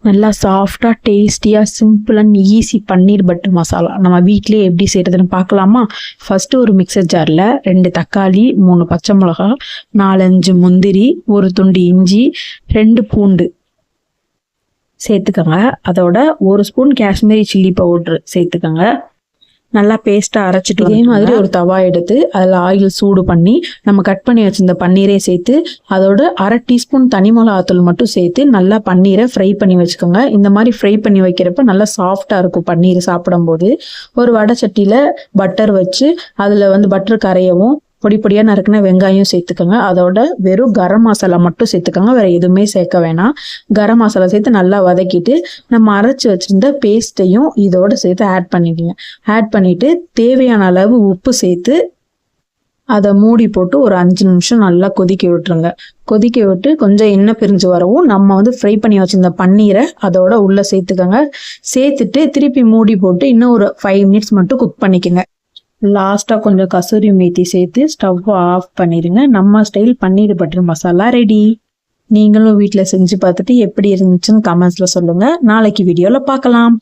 நல்லா சாஃப்டாக டேஸ்டியாக simple and easy paneer butter masala நம்ம வீட்டிலே எப்படி செய்கிறதுன்னு பார்க்கலாமா? ஃபஸ்ட்டு ஒரு மிக்சர் ஜாரில் 2 தக்காளி, 3 பச்சை மிளகா, 4-5 முந்திரி, ஒரு துண்டு இஞ்சி, 2 பூண்டு சேர்த்துக்கோங்க. அதோட 1 ஸ்பூன் காஷ்மீரி சில்லி பவுட்ரு சேர்த்துக்கோங்க. நல்லா பேஸ்ட்டாக அரைச்சிட்டு இதே மாதிரி ஒரு தவா எடுத்து அதில் ஆயில் சூடு பண்ணி நம்ம கட் பண்ணி வச்சிருந்த பன்னீரை சேர்த்து அதோட 1/2 டீஸ்பூன் தனி மிளகாத்தூள் மட்டும் சேர்த்து நல்லா பன்னீரை ஃப்ரை பண்ணி வச்சுக்கோங்க. இந்த மாதிரி ஃப்ரை பண்ணி வைக்கிறப்ப நல்லா சாஃப்டாக இருக்கும் பன்னீர் சாப்பிடும்போது. ஒரு வடை சட்டியில் பட்டர் வச்சு அதில் பட்டர் கரையவும் பொடி பொடியாக நறுக்கின வெங்காயம் சேர்த்துக்கோங்க. அதோட வெறும் கரம் மசாலா மட்டும் சேர்த்துக்கோங்க, வேறு எதுவுமே சேர்க்க வேணாம். கரம் மசாலா சேர்த்து நல்லா வதக்கிட்டு நம்ம அரைச்சி வச்சுருந்த பேஸ்ட்டையும் இதோடு சேர்த்து ஆட் பண்ணிடுங்க. ஆட் பண்ணிவிட்டு தேவையான அளவு உப்பு சேர்த்து அதை மூடி போட்டு ஒரு 5 நிமிஷம் நல்லா கொதிக்க விட்டுருங்க. கொதிக்க விட்டு கொஞ்சம் எண்ணெய் பிரிஞ்சு வரவும் நம்ம ஃப்ரை பண்ணி வச்சுருந்த பன்னீரை அதோட உள்ளே சேர்த்துக்கோங்க. சேர்த்துட்டு திருப்பி மூடி போட்டு இன்னும் ஒரு 5 மினிட்ஸ் மட்டும் குக் பண்ணிக்கோங்க. லாஸ்ட்டாக கொஞ்சம் கசூரி மேத்தி சேர்த்து ஸ்டவ் ஆஃப் பண்ணிடுங்க. நம்ம ஸ்டைல் பன்னீர் பட்டர் மசாலா ரெடி. நீங்களும் வீட்டில் செஞ்சு பார்த்துட்டு எப்படி இருந்துச்சுன்னு கமெண்ட்ஸில் சொல்லுங்கள். நாளைக்கு வீடியோவில் பார்க்கலாம்.